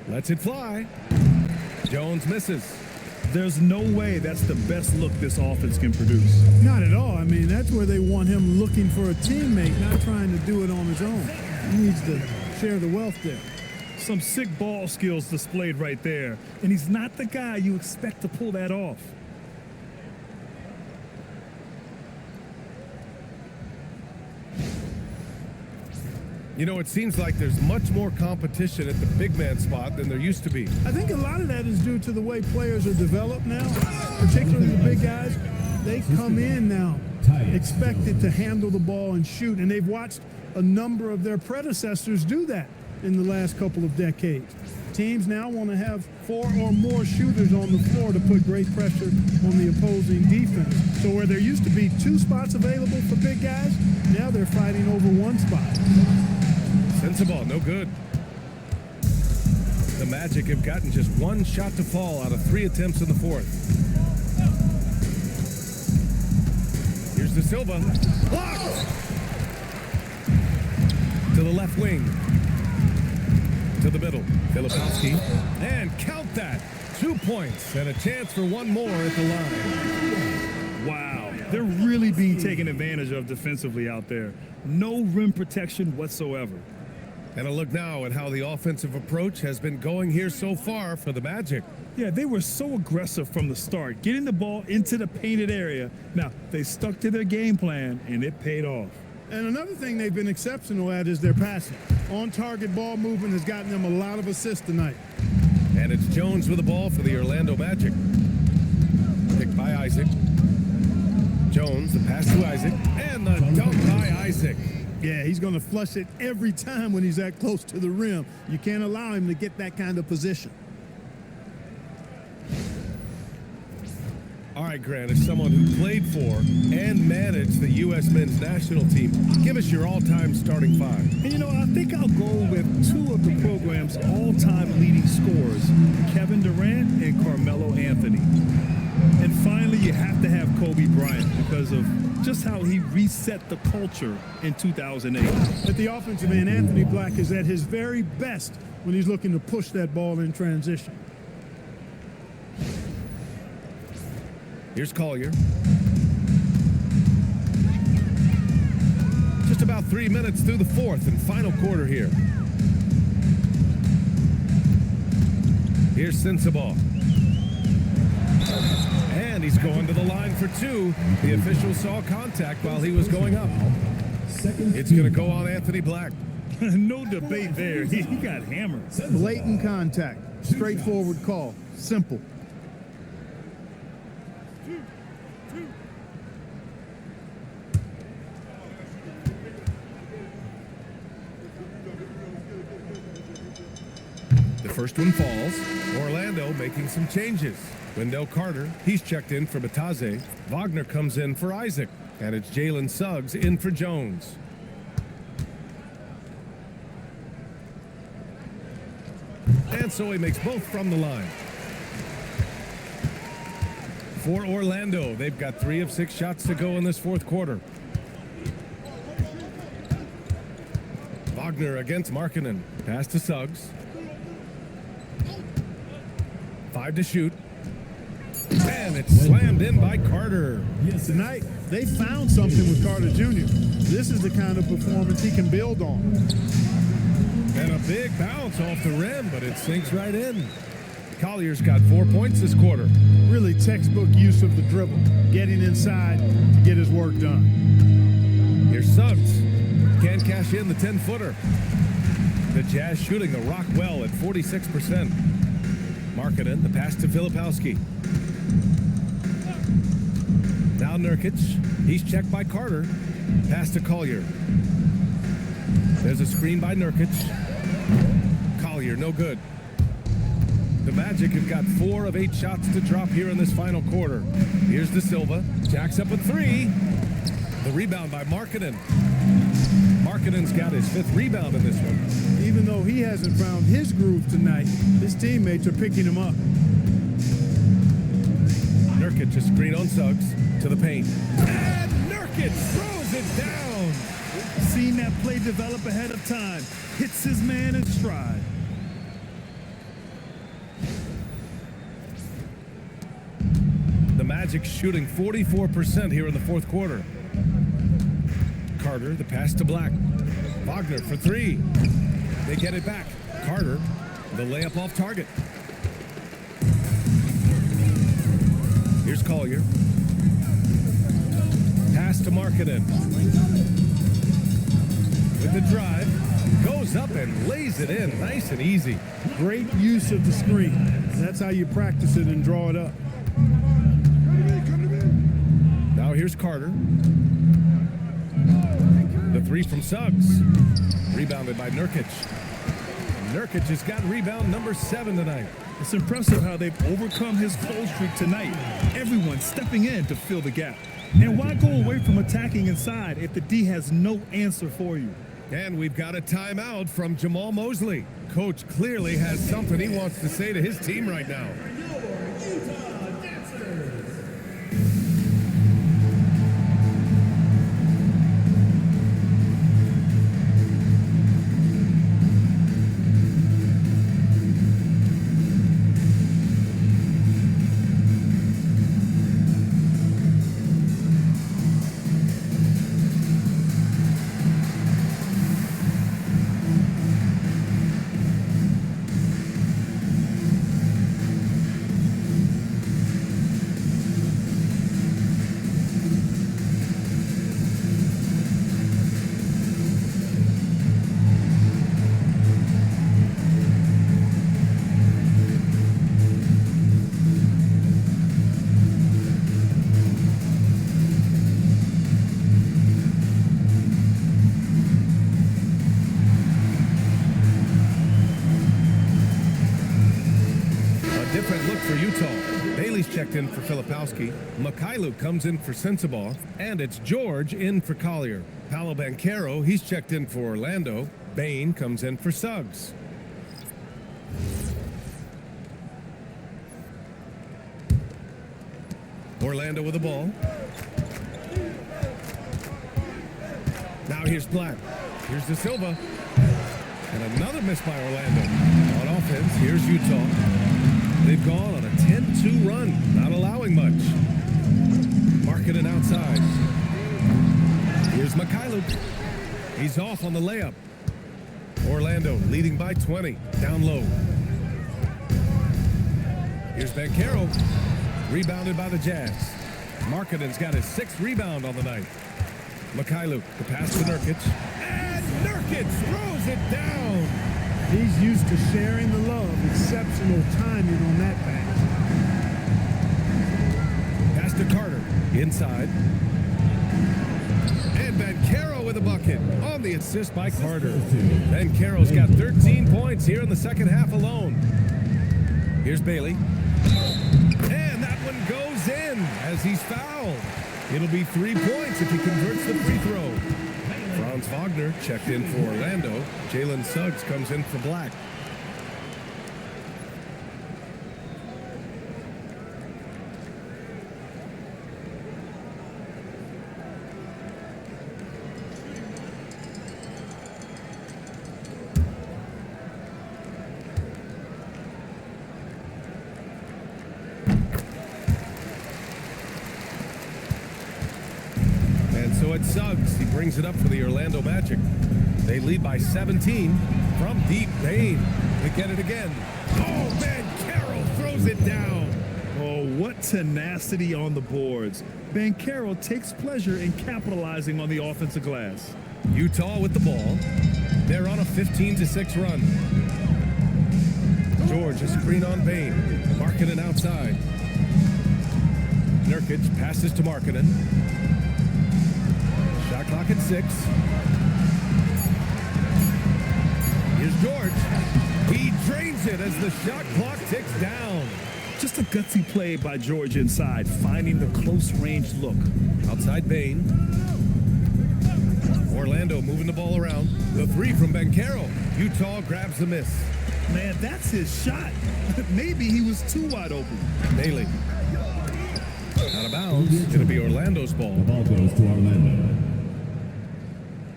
Lets it fly. Jones misses. There's no way that's the best look this offense can produce. Not at all. I mean, that's where they want him looking for a teammate, not trying to do it on his own. He needs to share the wealth there. Some sick ball skills displayed right there. And he's not the guy you expect to pull that off. You know, it seems like there's much more competition at the big man spot than there used to be. I think a lot of that is due to the way players are developed now, particularly the big guys. They come in now expected to handle the ball and shoot, and they've watched a number of their predecessors do that in the last couple of decades. Teams now want to have 4 or more shooters on the floor to put great pressure on the opposing defense. So where there used to be 2 spots available for big guys, now they're fighting over 1 spot. Sensabaugh, no good. The Magic have gotten just 1 shot to fall out of 3 attempts in the 4th. Here's De Silva. Blocked! To the left wing. To the middle. Filipowski. And count that. 2 points and a chance for 1 more at the line. Wow. They're really being taken advantage of defensively out there. No rim protection whatsoever. And a look now at how the offensive approach has been going here so far for the Magic. Yeah, they were so aggressive from the start, getting the ball into the painted area. Now, they stuck to their game plan, and it paid off. And another thing they've been exceptional at is their passing. On-target ball movement has gotten them a lot of assists tonight. And it's Jones with the ball for the Orlando Magic. Picked by Isaac. Jones, the pass to Isaac, and the dunk by Isaac. Yeah, he's going to flush it every time when he's that close to the rim. You can't allow him to get that kind of position. All right, right, Grant, as someone who played for and managed the U.S. men's national team, give us your all-time starting five. And you know, I think I'll go with two of the program's all-time leading scorers, Kevin Durant and Carmelo Anthony. And finally, you have to have Kobe Bryant because of just how he reset the culture in 2008. At the offensive end, Anthony Black is at his very best when he's looking to push that ball in transition. Here's Collier. Just about 3 minutes through the fourth and final quarter here. Here's Sensabaugh. And he's going to the line for two. The official saw contact while he was going up. It's going to go on Anthony Black. No debate there. He got hammered. Blatant contact. Straightforward call. Simple. The first one falls. Orlando making some changes. Wendell Carter, he's checked in for Bataze. Wagner comes in for Isaac. And it's Jalen Suggs in for Jones. And so he makes both from the line. For Orlando, they've got 3 of 6 shots to go in this fourth quarter. Wagner against Markkanen. Pass to Suggs. 5 to shoot. And it's slammed in by Carter. Yes, tonight they found something with Carter Jr. This is the kind of performance he can build on. And a big bounce off the rim, but it sinks right in. Collier's got 4 points this quarter. Really textbook use of the dribble, getting inside to get his work done. Here's Suggs. Can't cash in the 10-footer. The Jazz shooting the rock well at 46%. Markkanen, the pass to Filipowski. Now Nurkic. He's checked by Carter. Pass to Collier. There's a screen by Nurkic. Collier, no good. The Magic have got 4 of 8 shots to drop here in this final quarter. Here's De Silva. Jacks up a 3. The rebound by Markkanen. Markkanen's got his 5th rebound in this one. Even though he hasn't found his groove tonight, his teammates are picking him up. Nurkic, a screen on Suggs to the paint. And Nurkic throws it down. Seen that play develop ahead of time. Hits his man in stride. The Magic shooting 44% here in the fourth quarter. Carter, the pass to Black. Wagner for 3. They get it back. Carter, the layup off target. Here's Collier. Pass to Markkanen. With the drive, goes up and lays it in, nice and easy. Great use of the screen. That's how you practice it and draw it up. Now here's Carter. The 3 from Suggs. Rebounded by Nurkic. Nurkic has got rebound number 7 tonight. It's impressive how they've overcome his cold streak tonight. Everyone stepping in to fill the gap. And why go away from attacking inside if the D has no answer for you? And we've got a timeout from Jamal Mosley. Coach clearly has something he wants to say to his team right now. checked in for Filipowski. Mikhailuk comes in for Sensabaugh. And it's George in for Collier. Paolo Banchero, he's checked in for Orlando. Bain comes in for Suggs. Orlando with the ball. Now here's Black. Here's De Silva. And another miss by Orlando. On offense, here's Utah. They've gone on a 10-2 run, not allowing much. Marketing outside. Here's Mikhailuk. He's off on the layup. Orlando leading by 20, down low. Here's Banchero. Rebounded by the Jazz. Markkanen's got his 6th rebound on the night. Mikhailuk, the pass to Nurkic. And Nurkic throws it down. He's used to sharing the love. Exceptional timing on that pass. Pass to Carter, inside. And Banchero with a bucket on the assist by Carter. Banchero's got 13 points here in the second half alone. Here's Bailey. And that one goes in as he's fouled. It'll be 3 points if he converts the free throw. Franz Wagner checked in for Orlando. Jalen Suggs comes in for Black. So it's Suggs. He brings it up for the Orlando Magic. They lead by 17 from deep. Bain to get it again. Oh, Banchero throws it down. Oh, what tenacity on the boards. Banchero takes pleasure in capitalizing on the offensive glass. Utah with the ball. They're on a 15-6 run. George, a screen on Bain. Markkanen outside. Nurkic passes to Markkanen. Shot clock at 6. Here's George. He drains it as the shot clock ticks down. Just a gutsy play by George inside, finding the close-range look. Outside Bain. Orlando moving the ball around. The 3 from Banchero. Utah grabs the miss. Man, that's his shot. Maybe he was too wide open. Bailey. Out of bounds. It's going to be Orlando's ball. The ball goes to Orlando.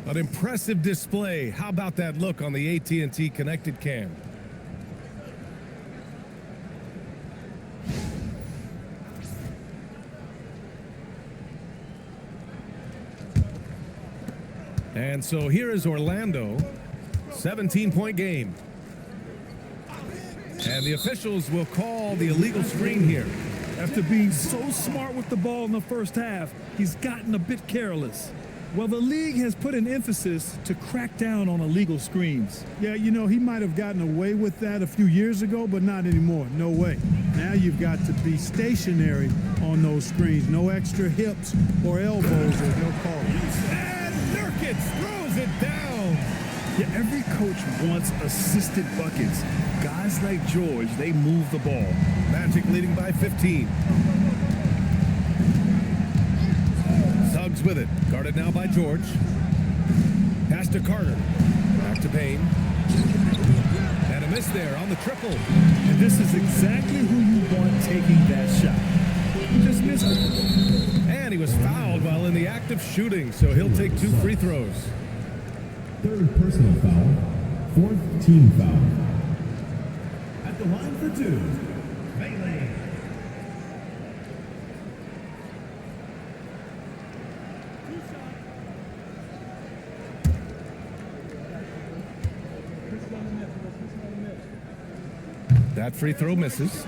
An impressive display. How about that look on the AT&T connected cam? And so here is Orlando, 17-point game. And the officials will call the illegal screen here. After being so smart with the ball in the first half, he's gotten a bit careless. Well, the league has put an emphasis to crack down on illegal screens. Yeah, you know, he might have gotten away with that a few years ago, but not anymore. No way. Now you've got to be stationary on those screens. No extra hips or elbows, or they'll call it. And Nurkic throws it down. Yeah, every coach wants assisted buckets. Guys like George, they move the ball. Magic leading by 15. Suggs with it. Guarded now by George. Pass to Carter. Back to Bain. And a miss there on the triple. And this is exactly who you want taking that shot. He just missed it. And he was fouled while in the act of shooting, so he'll take 2 free throws. Third personal foul. Fourth team foul. At the line for 2, Bailey. That free throw misses.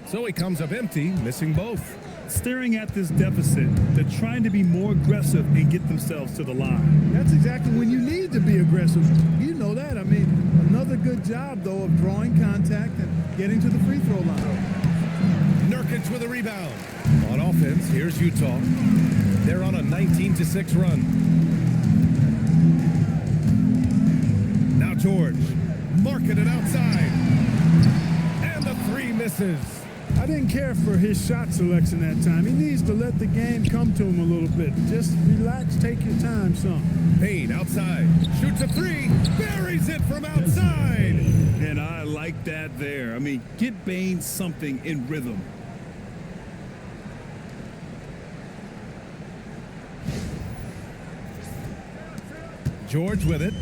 So he comes up empty, missing both. Staring at this deficit, they're trying to be more aggressive and get themselves to the line. That's exactly when you need to be aggressive. You know that. I mean, another good job, though, of drawing contact and getting to the free throw line. Nurkic with a rebound. On offense, here's Utah. They're on a 19-6 run. Now George, marking it outside. And the three misses. I didn't care for his shot selection that time. He needs to let the game come to him a little bit. Just relax, take your time, son. Payne outside, shoots a three, buries it from outside. And I like that there. I mean, get Bane something in rhythm. George with it.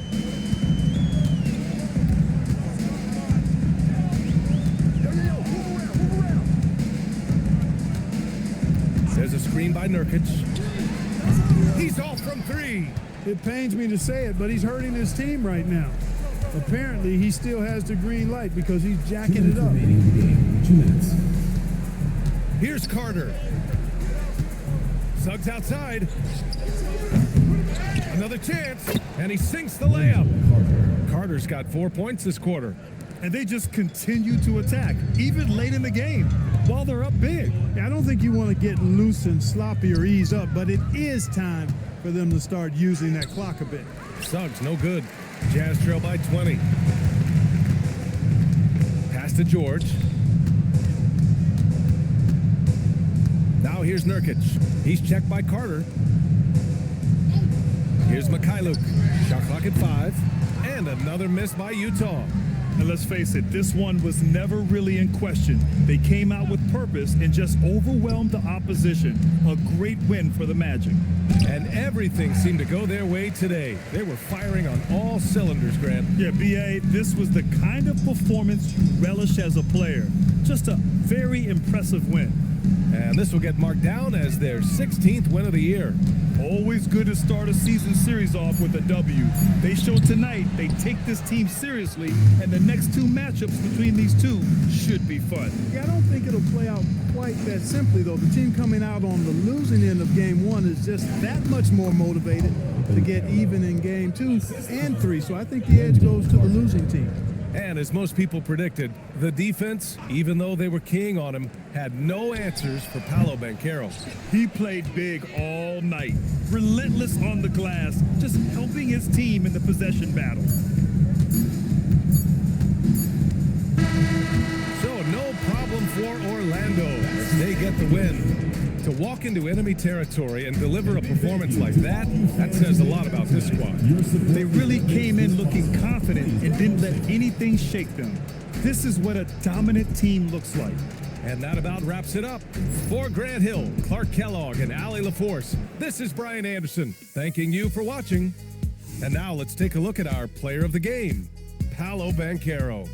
There's a screen by Nurkic. He's off from three. It pains me to say it, but he's hurting his team right now. Apparently, he still has the green light because he's jacking it up. Remaining in the game. 2 minutes. Here's Carter. Suggs outside. Another chance, and he sinks the layup. Carter's got 4 points this quarter. And they just continue to attack, even late in the game, while they're up big. I don't think you want to get loose and sloppy or ease up, but it is time for them to start using that clock a bit. Suggs, no good. Jazz trail by 20. Pass to George. Now here's Nurkic. He's checked by Carter. Here's Mikhailuk. Shot clock at 5. And another miss by Utah. And let's face it, this one was never really in question. They came out with purpose and just overwhelmed the opposition. A great win for the Magic. And everything seemed to go their way today. They were firing on all cylinders, Grant. Yeah, B.A., this was the kind of performance you relish as a player. Just a very impressive win. And this will get marked down as their 16th win of the year. Always good to start a season series off with a W. They showed tonight they take this team seriously, and the next 2 matchups between these two should be fun. Yeah, I don't think it'll play out quite that simply, though. The team coming out on the losing end of game 1 is just that much more motivated to get even in game 2 and 3. So I think the edge goes to the losing team. And as most people predicted, the defense, even though they were keying on him, had no answers for Paolo Banchero. He played big all night, relentless on the glass, just helping his team in the possession battle. So no problem for Orlando as they get the win. To walk into enemy territory and deliver a performance like that says a lot about this squad. They really came in looking confident and didn't let anything shake them. This is what a dominant team looks like. And that about wraps it up. For Grant Hill, Clark Kellogg, and Allie LaForce, this is Brian Anderson, thanking you for watching. And now let's take a look at our player of the game, Paolo Banchero.